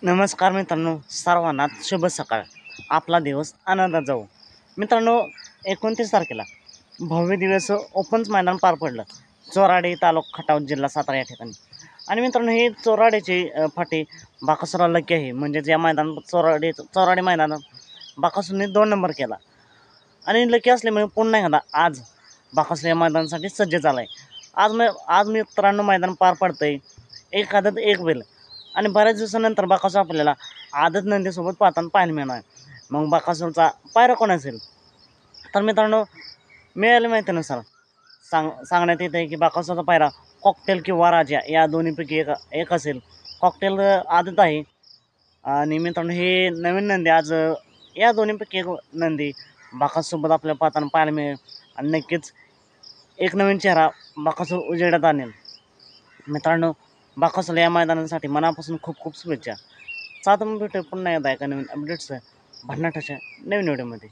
नमस्कार मित्रांनो, सर्वांना शुभ सकाळ. आपला दिवस आनंदात जाऊ. मित्रांनो, 29 तारखेला भव्य दिवस ओपन्स मैदान पार पडलं. चोराडे तालुका खटाव जिल्हा सातारा या ठिकाणी. आणि मित्रांनो, हे चोराडेची फाटी बाकासुरला लकी आहे. म्हणजेच या मैदानात चोराडे मैदानात बाकासूरने 2 नंबर केला. आणि लकी असल्यामुळे पुन्हा एकदा आज बाकासूर या मैदानासाठी सज्ज झाला आहे. आज मित्रांनो मैदान पार पडतंय. एक आदत एक बैल. आणि बऱ्याच दिवसानंतर बाकासूर आपल्याला आदत नंदीसोबत पाहताना पाहायला मिळणार आहे. मग बाकासूरचा पायरा कोण असेल? तर मित्रांनो, मिळाल्या माहितीनुसार सांगण्यात येत आहे की बाकासूरचा पायरा कॉकटेल किंवा राजा या दोन्हीपैकी एक असेल. कॉकटेल आदत आहे. आणि मित्रांनो, हे नवीन नंदी आज या दोन्हीपैकी एक नंदी बाकासूरसोबत आपल्याला पाहताना पाहायला मिळेल. आणि नक्कीच एक नवीन चेहरा बाकासूर उजेडात आणेल. मित्रांनो, बाकासूर या मैदानासाठी मनापासून खूप खूप शुभेच्छा. सात भेटू पुन्हा एकदा एका नवीन अपडेट्स भन्नाटाच्या नवीन व्हिडिओमध्ये.